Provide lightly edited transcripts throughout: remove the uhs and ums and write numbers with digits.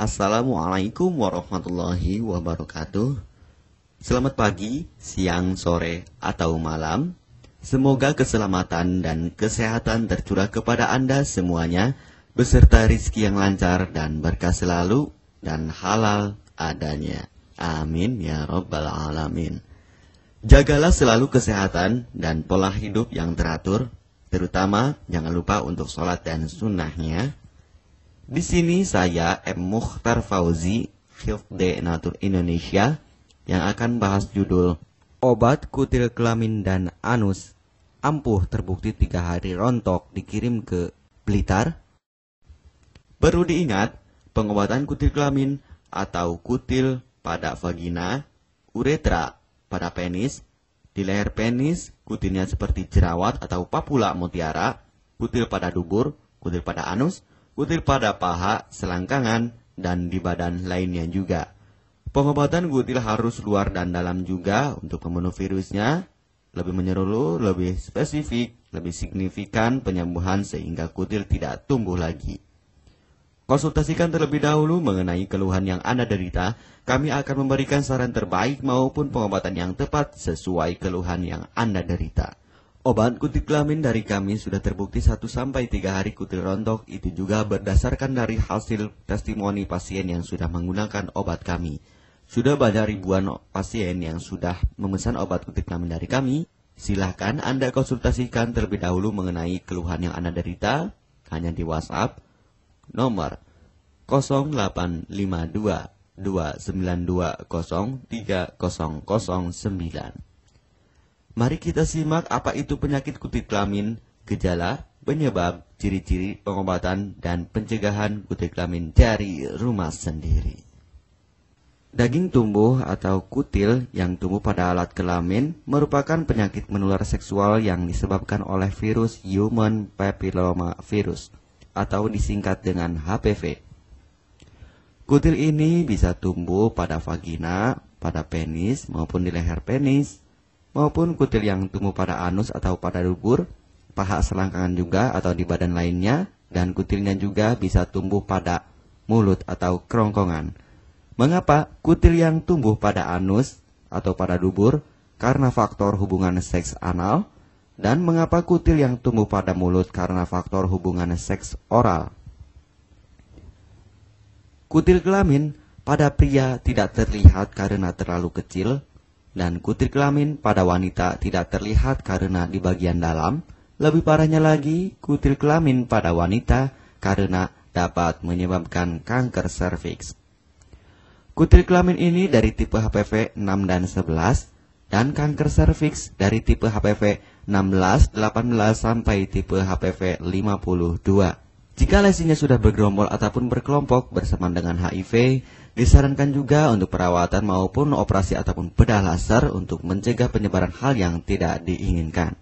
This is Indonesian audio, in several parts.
Assalamualaikum warahmatullahi wabarakatuh. Selamat pagi, siang, sore, atau malam. Semoga keselamatan dan kesehatan tercurah kepada Anda semuanya, beserta rizki yang lancar dan berkah selalu, dan halal adanya. Amin ya rabbal alamin. Jagalah selalu kesehatan dan pola hidup yang teratur, terutama jangan lupa untuk sholat dan sunnahnya. Di sini saya M. Mukhtar Fauzi, Hifdz Natur Indonesia, yang akan bahas judul Obat Kutil Kelamin dan Anus ampuh terbukti 3 hari rontok dikirim ke Blitar. Perlu diingat, pengobatan kutil kelamin atau kutil pada vagina, uretra pada penis, di leher penis, kutilnya seperti jerawat atau papula mutiara, kutil pada dubur, kutil pada anus, kutil pada paha, selangkangan, dan di badan lainnya juga. Pengobatan kutil harus luar dan dalam juga untuk membunuh virusnya, lebih menyeluruh, lebih spesifik, lebih signifikan penyembuhan sehingga kutil tidak tumbuh lagi. Konsultasikan terlebih dahulu mengenai keluhan yang Anda derita. Kami akan memberikan saran terbaik maupun pengobatan yang tepat sesuai keluhan yang Anda derita. Obat kutil kelamin dari kami sudah terbukti 1-3 hari kutil rontok. Itu juga berdasarkan dari hasil testimoni pasien yang sudah menggunakan obat kami. Sudah banyak ribuan pasien yang sudah memesan obat kutil kelamin dari kami. Silahkan Anda konsultasikan terlebih dahulu mengenai keluhan yang Anda derita hanya di WhatsApp nomor 0852 292 03009. Mari kita simak apa itu penyakit kutil kelamin, gejala, penyebab, ciri-ciri, pengobatan, dan pencegahan kutil kelamin dari rumah sendiri. Daging tumbuh atau kutil yang tumbuh pada alat kelamin merupakan penyakit menular seksual yang disebabkan oleh virus Human Papilloma Virus atau disingkat dengan HPV. Kutil ini bisa tumbuh pada vagina, pada penis maupun di leher penis, maupun kutil yang tumbuh pada anus atau pada dubur, paha selangkangan juga atau di badan lainnya, dan kutilnya juga bisa tumbuh pada mulut atau kerongkongan. Mengapa kutil yang tumbuh pada anus atau pada dubur? Karena faktor hubungan seks anal. Dan mengapa kutil yang tumbuh pada mulut? Karena faktor hubungan seks oral. Kutil kelamin pada pria tidak terlihat karena terlalu kecil, dan kutil kelamin pada wanita tidak terlihat karena di bagian dalam. Lebih parahnya lagi, kutil kelamin pada wanita karena dapat menyebabkan kanker serviks. Kutil kelamin ini dari tipe HPV 6 dan 11, dan kanker serviks dari tipe HPV 16, 18 sampai tipe HPV 52. Jika lesinya sudah bergerombol ataupun berkelompok bersama dengan HIV, disarankan juga untuk perawatan maupun operasi ataupun bedah laser untuk mencegah penyebaran hal yang tidak diinginkan.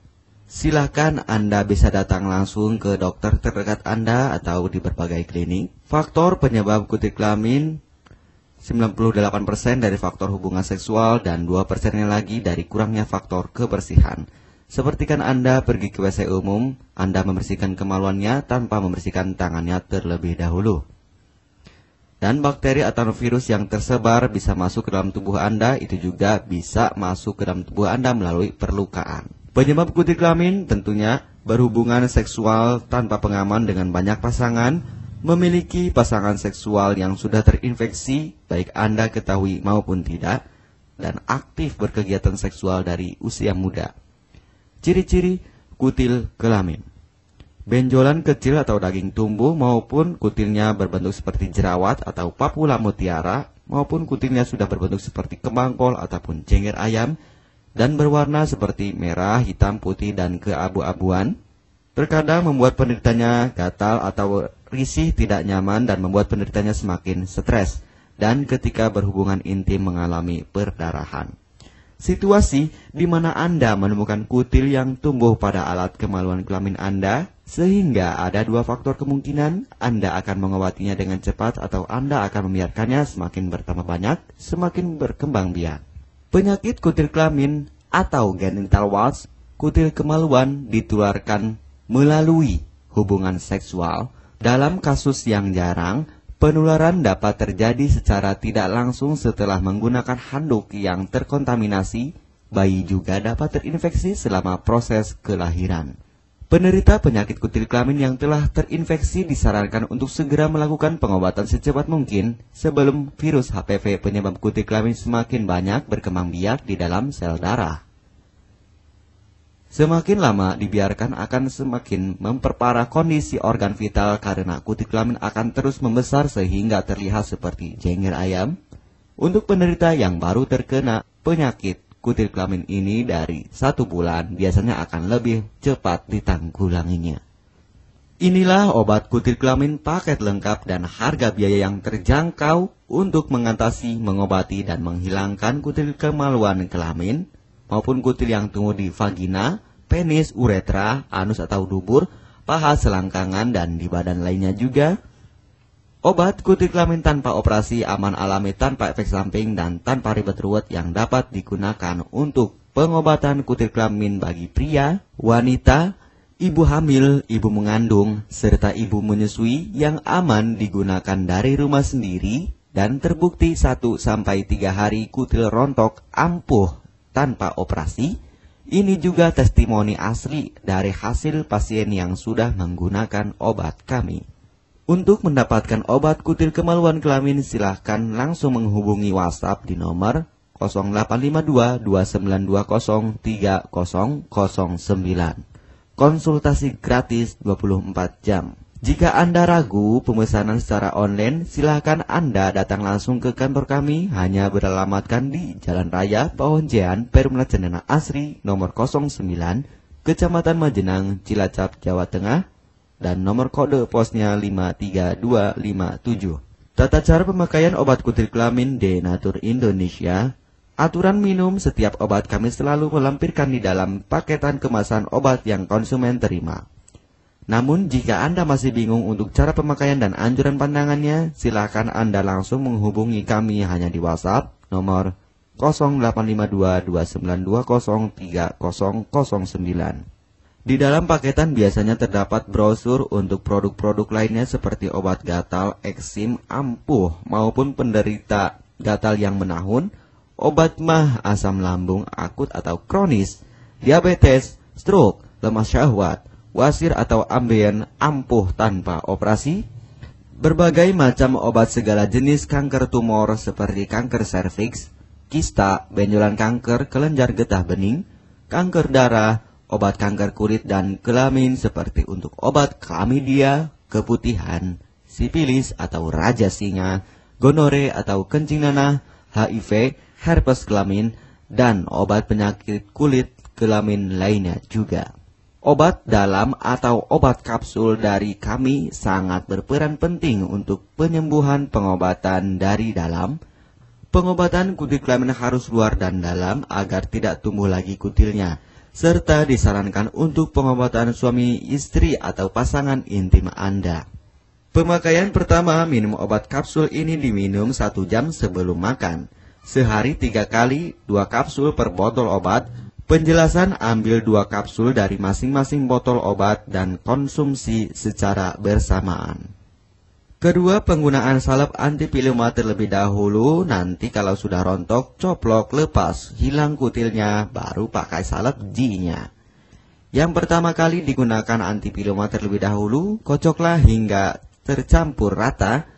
Silakan Anda bisa datang langsung ke dokter terdekat Anda atau di berbagai klinik. Faktor penyebab kutil kelamin 98% dari faktor hubungan seksual dan 2%-nya lagi dari kurangnya faktor kebersihan. Sepertikan Anda pergi ke WC umum, Anda membersihkan kemaluannya tanpa membersihkan tangannya terlebih dahulu. Dan bakteri atau virus yang tersebar bisa masuk ke dalam tubuh Anda, itu juga bisa masuk ke dalam tubuh Anda melalui perlukaan. Penyebab kutil kelamin tentunya berhubungan seksual tanpa pengaman dengan banyak pasangan, memiliki pasangan seksual yang sudah terinfeksi, baik Anda ketahui maupun tidak, dan aktif berkegiatan seksual dari usia muda. Ciri-ciri kutil kelamin: benjolan kecil atau daging tumbuh maupun kutilnya berbentuk seperti jerawat atau papula mutiara, maupun kutilnya sudah berbentuk seperti kembang kol ataupun cengger ayam, dan berwarna seperti merah, hitam, putih, dan keabu-abuan. Terkadang membuat penderitanya gatal atau risih, tidak nyaman, dan membuat penderitanya semakin stres, dan ketika berhubungan intim mengalami perdarahan. Situasi di mana Anda menemukan kutil yang tumbuh pada alat kemaluan kelamin Anda, sehingga ada 2 faktor kemungkinan: Anda akan mengobatinya dengan cepat atau Anda akan membiarkannya semakin bertambah banyak, semakin berkembang biak. Penyakit kutil kelamin atau genital warts, kutil kemaluan ditularkan melalui hubungan seksual. Dalam kasus yang jarang, Penularan dapat terjadi secara tidak langsung setelah menggunakan handuk yang terkontaminasi. Bayi juga dapat terinfeksi selama proses kelahiran. Penderita penyakit kutil kelamin yang telah terinfeksi disarankan untuk segera melakukan pengobatan secepat mungkin sebelum virus HPV penyebab kutil kelamin semakin banyak berkembang biak di dalam sel darah. Semakin lama dibiarkan akan semakin memperparah kondisi organ vital karena kutil kelamin akan terus membesar sehingga terlihat seperti jengger ayam. Untuk penderita yang baru terkena penyakit kutil kelamin ini dari 1 bulan biasanya akan lebih cepat ditanggulanginya. Inilah obat kutil kelamin paket lengkap dan harga biaya yang terjangkau untuk mengatasi, mengobati, dan menghilangkan kutil kemaluan kelamin maupun kutil yang tumbuh di vagina, penis, uretra, anus atau dubur, paha, selangkangan, dan di badan lainnya juga. Obat kutil kelamin tanpa operasi, aman alami, tanpa efek samping, dan tanpa ribet ruwet yang dapat digunakan untuk pengobatan kutil kelamin bagi pria, wanita, ibu hamil, ibu mengandung, serta ibu menyusui yang aman digunakan dari rumah sendiri dan terbukti 1-3 hari kutil rontok ampuh tanpa operasi. Ini juga testimoni asli dari hasil pasien yang sudah menggunakan obat kami. Untuk mendapatkan obat kutil kemaluan kelamin, silahkan langsung menghubungi WhatsApp di nomor 0852 2920 3009. Konsultasi gratis 24 jam. Jika Anda ragu pemesanan secara online, silahkan Anda datang langsung ke kantor kami, hanya beralamatkan di Jalan Raya Pahonjean, Perumna Cendana Asri, nomor 09, Kecamatan Majenang, Cilacap, Jawa Tengah, dan nomor kode posnya 53257. Tata cara pemakaian obat kutil kelamin Denatur Indonesia. Aturan minum setiap obat kami selalu melampirkan di dalam paketan kemasan obat yang konsumen terima. Namun jika Anda masih bingung untuk cara pemakaian dan anjuran pandangannya, silakan Anda langsung menghubungi kami hanya di WhatsApp nomor 0852 2920 3009. Di dalam paketan biasanya terdapat brosur untuk produk-produk lainnya seperti obat gatal, eksim, ampuh, maupun penderita gatal yang menahun, obat mah, asam lambung akut atau kronis, diabetes, stroke, lemah syahwat, wasir atau ambien, ampuh tanpa operasi, berbagai macam obat segala jenis kanker tumor seperti kanker serviks, kista, benjolan kanker, kelenjar getah bening, kanker darah, obat kanker kulit dan kelamin seperti untuk obat klamidia, keputihan, sifilis atau raja singa, gonore atau kencing nanah, HIV, herpes kelamin, dan obat penyakit kulit kelamin lainnya juga. Obat dalam atau obat kapsul dari kami sangat berperan penting untuk penyembuhan pengobatan dari dalam. Pengobatan kutil kelamin harus luar dan dalam agar tidak tumbuh lagi kutilnya, serta disarankan untuk pengobatan suami istri atau pasangan intim Anda. Pemakaian pertama, minum obat kapsul ini diminum 1 jam sebelum makan. Sehari 3 kali, 2 kapsul per botol obat. Penjelasan, ambil 2 kapsul dari masing-masing botol obat dan konsumsi secara bersamaan. Kedua, penggunaan salep antipiluma terlebih dahulu, nanti kalau sudah rontok, coplok, lepas, hilang kutilnya, baru pakai salep G-nya. Yang pertama kali digunakan antipiluma terlebih dahulu, kocoklah hingga tercampur rata,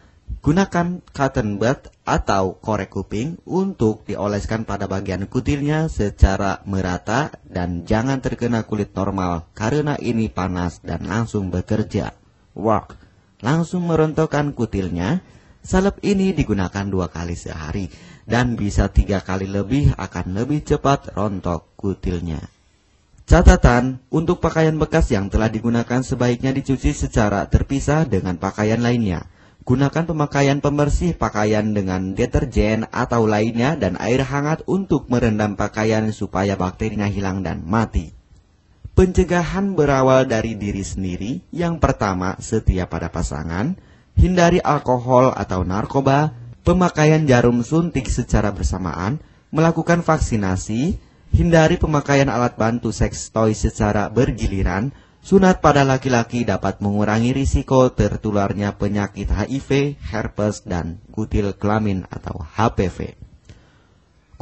gunakan cotton bud atau korek kuping untuk dioleskan pada bagian kutilnya secara merata dan jangan terkena kulit normal karena ini panas dan langsung bekerja. Langsung merontokkan kutilnya. Salep ini digunakan 2 kali sehari dan bisa 3 kali lebih akan lebih cepat rontok kutilnya. Catatan, untuk pakaian bekas yang telah digunakan sebaiknya dicuci secara terpisah dengan pakaian lainnya. Gunakan pemakaian pembersih pakaian dengan deterjen atau lainnya dan air hangat untuk merendam pakaian supaya bakterinya hilang dan mati. Pencegahan berawal dari diri sendiri. Yang pertama, setia pada pasangan, hindari alkohol atau narkoba, pemakaian jarum suntik secara bersamaan, melakukan vaksinasi, hindari pemakaian alat bantu seks toy secara bergiliran, Sunat pada laki-laki dapat mengurangi risiko tertularnya penyakit HIV, herpes, dan kutil kelamin atau HPV.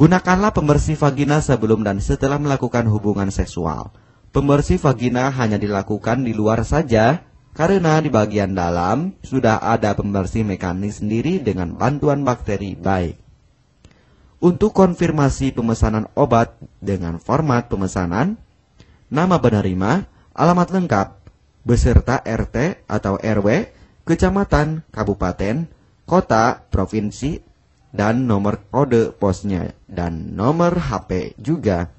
Gunakanlah pembersih vagina sebelum dan setelah melakukan hubungan seksual. Pembersih vagina hanya dilakukan di luar saja, karena di bagian dalam sudah ada pembersih mekanik sendiri dengan bantuan bakteri baik. Untuk konfirmasi pemesanan obat dengan format pemesanan, nama penerima, alamat lengkap, beserta RT atau RW, kecamatan, kabupaten, kota, provinsi, dan nomor kode posnya, dan nomor HP juga.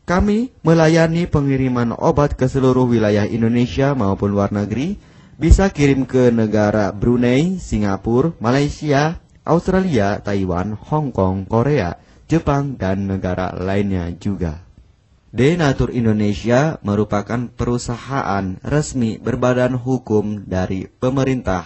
Kami melayani pengiriman obat ke seluruh wilayah Indonesia maupun luar negeri, bisa kirim ke negara Brunei, Singapura, Malaysia, Australia, Taiwan, Hong Kong, Korea, Jepang, dan negara lainnya juga. Denatur Indonesia merupakan perusahaan resmi berbadan hukum dari pemerintah.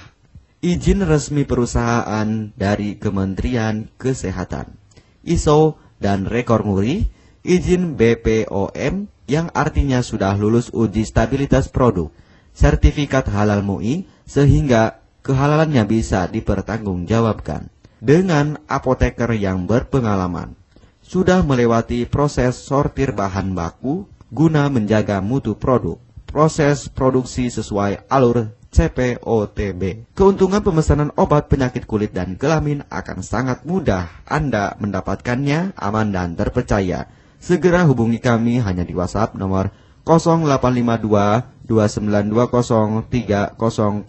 Izin resmi perusahaan dari Kementerian Kesehatan, ISO dan rekor muri, izin BPOM yang artinya sudah lulus uji stabilitas produk, sertifikat halal MUI sehingga kehalalannya bisa dipertanggungjawabkan. Dengan apoteker yang berpengalaman, sudah melewati proses sortir bahan baku guna menjaga mutu produk, proses produksi sesuai alur CPOTB. Keuntungan pemesanan obat penyakit kulit dan kelamin akan sangat mudah Anda mendapatkannya, aman dan terpercaya. Segera hubungi kami hanya di WhatsApp nomor 0852 2920 3009.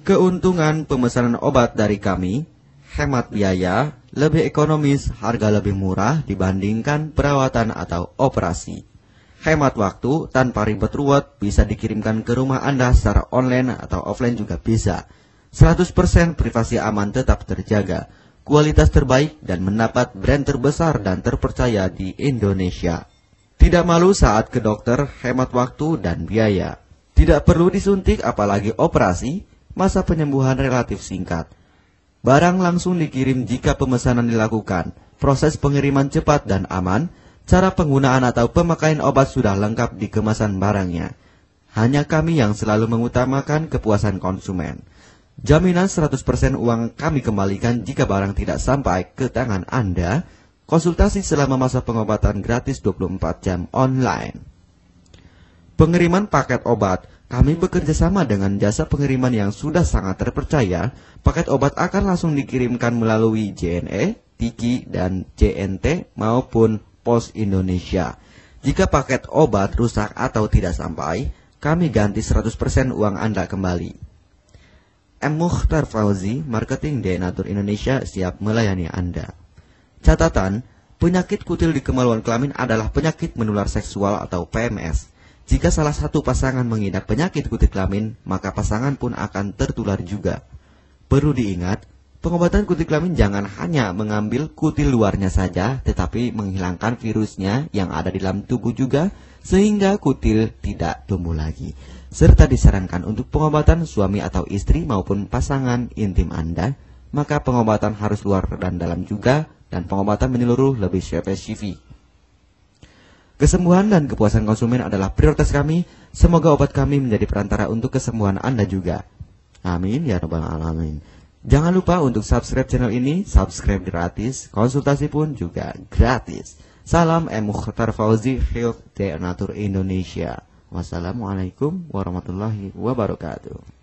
Keuntungan pemesanan obat dari kami, hemat biaya, lebih ekonomis, harga lebih murah dibandingkan perawatan atau operasi. Hemat waktu, tanpa ribet ruwet, bisa dikirimkan ke rumah Anda secara online atau offline juga bisa. 100% privasi aman tetap terjaga, kualitas terbaik dan mendapat brand terbesar dan terpercaya di Indonesia. Tidak malu saat ke dokter, hemat waktu dan biaya. Tidak perlu disuntik apalagi operasi, masa penyembuhan relatif singkat. Barang langsung dikirim jika pemesanan dilakukan. Proses pengiriman cepat dan aman. Cara penggunaan atau pemakaian obat sudah lengkap di kemasan barangnya. Hanya kami yang selalu mengutamakan kepuasan konsumen. Jaminan 100% uang kami kembalikan jika barang tidak sampai ke tangan Anda. Konsultasi selama masa pengobatan gratis 24 jam online. Pengiriman paket obat. Kami bekerja sama dengan jasa pengiriman yang sudah sangat terpercaya. Paket obat akan langsung dikirimkan melalui JNE, Tiki, dan JNT maupun Pos Indonesia. Jika paket obat rusak atau tidak sampai, kami ganti 100% uang Anda kembali. M. Mukhtar Fauzi, Marketing Denatur Indonesia, siap melayani Anda. Catatan, penyakit kutil di kemaluan kelamin adalah penyakit menular seksual atau PMS. Jika salah satu pasangan mengidap penyakit kutil kelamin, maka pasangan pun akan tertular juga. Perlu diingat, pengobatan kutil kelamin jangan hanya mengambil kutil luarnya saja, tetapi menghilangkan virusnya yang ada di dalam tubuh juga, sehingga kutil tidak tumbuh lagi. Serta disarankan untuk pengobatan suami atau istri maupun pasangan intim Anda, maka pengobatan harus luar dan dalam juga, dan pengobatan menyeluruh lebih spesifik. Kesembuhan dan kepuasan konsumen adalah prioritas kami. Semoga obat kami menjadi perantara untuk kesembuhan Anda juga. Amin ya rabbal alamin. Jangan lupa untuk subscribe channel ini, subscribe gratis, konsultasi pun juga gratis. Salam M. Mukhtar Fauzi, Health Denatur Indonesia. Wassalamualaikum warahmatullahi wabarakatuh.